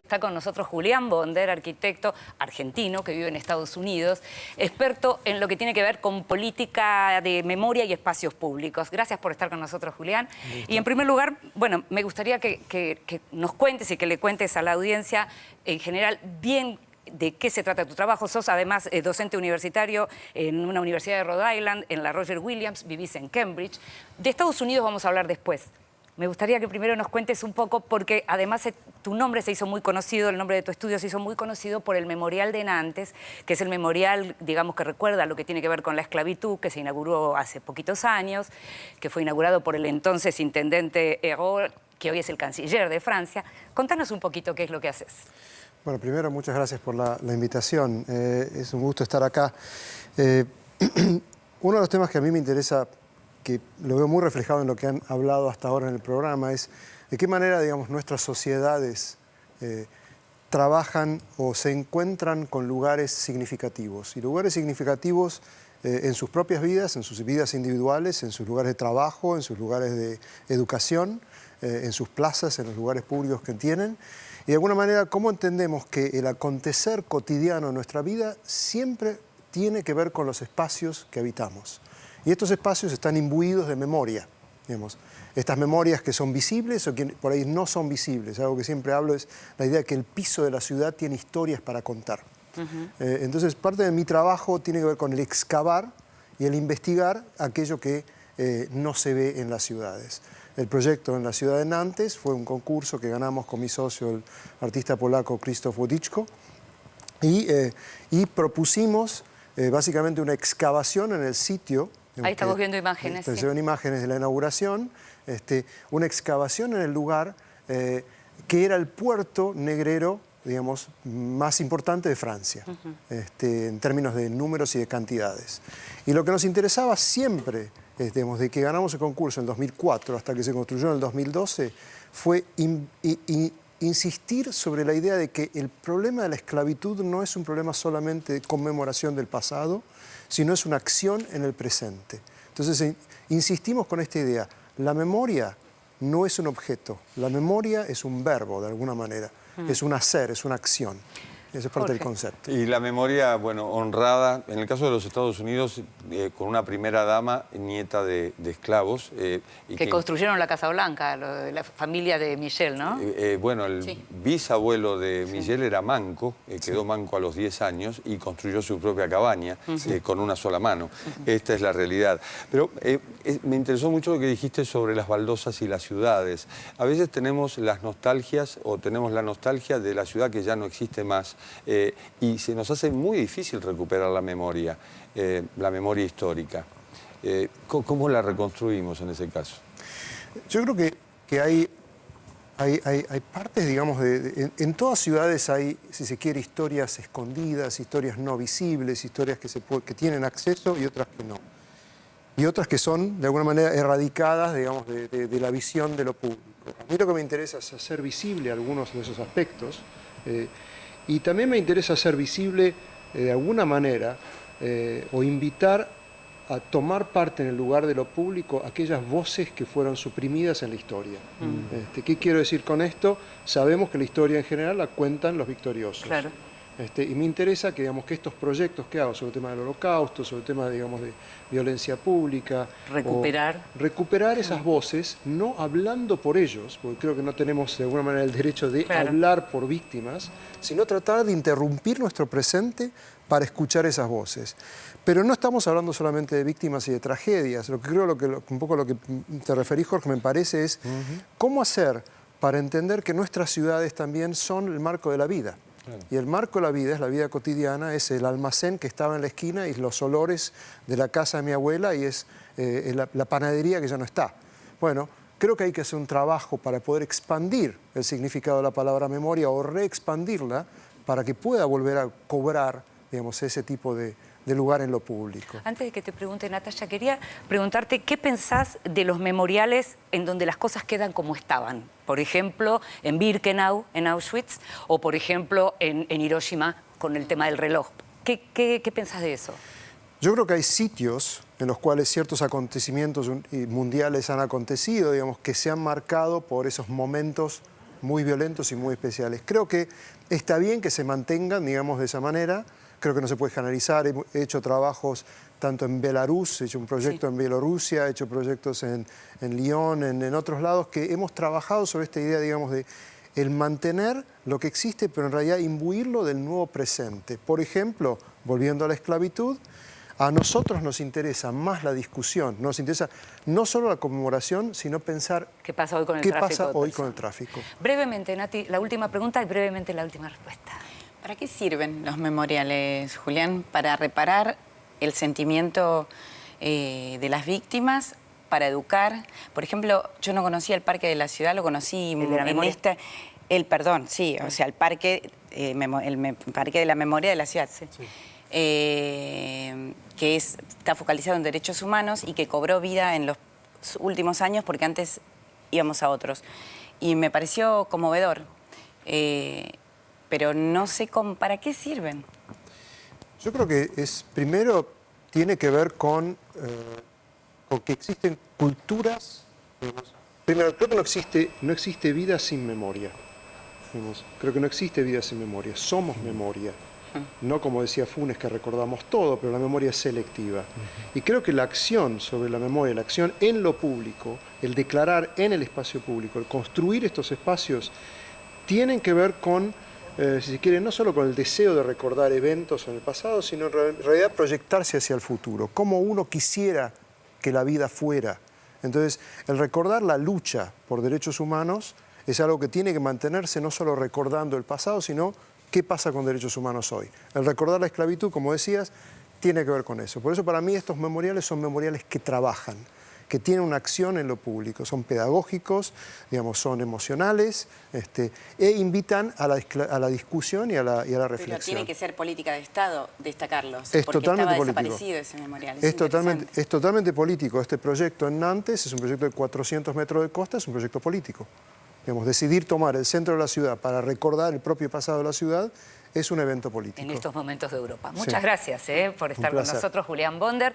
Está con nosotros Julián Bonder, arquitecto argentino que vive en Estados Unidos, experto en lo que tiene que ver con política de memoria y espacios públicos. Gracias por estar con nosotros, Julián. Listo. Y en primer lugar, bueno, me gustaría que nos cuentes y que le cuentes a la audiencia en general bien de qué se trata tu trabajo. Sos además docente universitario en una universidad de Rhode Island, en la Roger Williams, vivís en Cambridge. De Estados Unidos vamos a hablar después. Me gustaría que primero nos cuentes un poco, porque además tu nombre se hizo muy conocido, el nombre de tu estudio se hizo muy conocido por el Memorial de Nantes, que es el memorial, digamos, que recuerda lo que tiene que ver con la esclavitud, que se inauguró hace poquitos años, que fue inaugurado por el entonces intendente Hérol, que hoy es el canciller de Francia. Contanos un poquito qué es lo que haces. Bueno, primero, muchas gracias por la invitación. Es un gusto estar acá. Uno de los temas que a mí me interesa, que lo veo muy reflejado en lo que han hablado hasta ahora en el programa, es de qué manera, digamos, nuestras sociedades trabajan o se encuentran con lugares significativos. Y lugares significativos en sus propias vidas, en sus vidas individuales, en sus lugares de trabajo, en sus lugares de educación, en sus plazas, en los lugares públicos que tienen. Y de alguna manera, ¿cómo entendemos que el acontecer cotidiano en nuestra vida siempre tiene que ver con los espacios que habitamos? Y estos espacios están imbuidos de memoria, digamos. Estas memorias que son visibles o que por ahí no son visibles. Algo que siempre hablo es la idea de que el piso de la ciudad tiene historias para contar. Entonces, parte de mi trabajo tiene que ver con el excavar y el investigar aquello que no se ve en las ciudades. El proyecto en la ciudad de Nantes fue un concurso que ganamos con mi socio, el artista polaco Krzysztof Wodiczko, y propusimos básicamente una excavación en el sitio. Ahí estamos viendo imágenes. Se ven imágenes de la inauguración, una excavación en el lugar que era el puerto negrero, digamos, más importante de Francia, en términos de números y de cantidades. Y lo que nos interesaba siempre, digamos, de que ganamos el concurso en el 2004 hasta que se construyó en el 2012, fue insistir sobre la idea de que el problema de la esclavitud no es un problema solamente de conmemoración del pasado, sino es una acción en el presente. Entonces, insistimos con esta idea. La memoria no es un objeto, la memoria es un verbo, de alguna manera. Es un hacer, es una acción. Eso es parte del concepto. Y la memoria, bueno, honrada, en el caso de los Estados Unidos, con una primera dama, nieta de esclavos. Que construyeron la Casa Blanca, la familia de Michelle, ¿no? Bueno, el bisabuelo de Michelle era manco, quedó manco a los 10 años y construyó su propia cabaña con una sola mano. Esta es la realidad. Pero me interesó mucho lo que dijiste sobre las baldosas y las ciudades. A veces tenemos las nostalgias o tenemos la nostalgia de la ciudad que ya no existe más. Y se nos hace muy difícil recuperar la memoria histórica. ¿Cómo la reconstruimos en ese caso? Yo creo que hay partes, digamos, en todas ciudades hay, si se quiere, historias escondidas, historias no visibles, historias que tienen acceso y otras que no. Y otras que son, de alguna manera, erradicadas, digamos, de la visión de lo público. A mí lo que me interesa es hacer visible algunos de esos aspectos. Y también me interesa hacer visible, de alguna manera, o invitar a tomar parte en el lugar de lo público aquellas voces que fueron suprimidas en la historia. ¿Qué quiero decir con esto? Sabemos que la historia en general la cuentan los victoriosos. Claro. Y me interesa que, digamos, que estos proyectos que hago sobre el tema del holocausto, sobre el tema, digamos, de violencia pública... Recuperar esas voces, no hablando por ellos, porque creo que no tenemos de alguna manera el derecho de hablar por víctimas, sino tratar de interrumpir nuestro presente para escuchar esas voces. Pero no estamos hablando solamente de víctimas y de tragedias. Lo que creo, un poco lo que te referís, Jorge, me parece es cómo hacer para entender que nuestras ciudades también son el marco de la vida. Y el marco de la vida es la vida cotidiana, es el almacén que estaba en la esquina y los olores de la casa de mi abuela y es la panadería que ya no está. Bueno, creo que hay que hacer un trabajo para poder expandir el significado de la palabra memoria o reexpandirla para que pueda volver a cobrar, digamos, ese tipo de lugar en lo público. Antes de que te pregunte, Natalia, quería preguntarte qué pensás de los memoriales en donde las cosas quedan como estaban. Por ejemplo, en Birkenau, en Auschwitz, o por ejemplo, en Hiroshima, con el tema del reloj. ¿Qué pensás de eso? Yo creo que hay sitios en los cuales ciertos acontecimientos mundiales han acontecido, digamos, que se han marcado por esos momentos muy violentos y muy especiales. Creo que está bien que se mantengan, digamos, de esa manera. Creo que no se puede generalizar. He hecho trabajos tanto en Belarus, he hecho un proyecto en Bielorrusia, he hecho proyectos en Lyon, en otros lados, que hemos trabajado sobre esta idea, digamos, de el mantener lo que existe, pero en realidad imbuirlo del nuevo presente. Por ejemplo, volviendo a la esclavitud, a nosotros nos interesa más la discusión, nos interesa no solo la conmemoración, sino pensar ¿Qué pasa hoy con el qué tráfico? pasa hoy con el tráfico. Brevemente, Nati, la última pregunta y brevemente la última respuesta. ¿Para qué sirven los memoriales, Julián? ¿Para reparar el sentimiento de las víctimas? ¿Para educar? Por ejemplo, yo no conocía el Parque de la Ciudad, lo conocí ¿El de la memoria? el Parque, Parque de la Memoria de la Ciudad. Sí. Que está focalizado en derechos humanos y que cobró vida en los últimos años porque antes íbamos a otros. Y me pareció conmovedor, pero no sé para qué sirven. Yo creo que primero tiene que ver con que existen culturas. Digamos. Primero, creo que no existe vida sin memoria. Digamos. Creo que no existe vida sin memoria. Somos memoria. No como decía Funes, que recordamos todo, pero la memoria es selectiva. Y creo que la acción sobre la memoria, la acción en lo público, el declarar en el espacio público, el construir estos espacios, tienen que ver con, si se quiere, no solo con el deseo de recordar eventos en el pasado, sino en realidad proyectarse hacia el futuro, como uno quisiera que la vida fuera. Entonces, el recordar la lucha por derechos humanos es algo que tiene que mantenerse no solo recordando el pasado, sino qué pasa con derechos humanos hoy. El recordar la esclavitud, como decías, tiene que ver con eso. Por eso para mí estos memoriales son memoriales que trabajan, que tienen una acción en lo público, son pedagógicos, digamos, son emocionales, e invitan a la discusión y a la reflexión. Pero tiene que ser política de Estado destacarlos, es porque totalmente estaba político. desaparecido ese memorial. Es totalmente político. Este proyecto en Nantes es un proyecto de 400 metros de costa, es un proyecto político. Digamos, decidir tomar el centro de la ciudad para recordar el propio pasado de la ciudad es un evento político. En estos momentos de Europa. Muchas gracias por estar con placer. nosotros, Julián Bonder.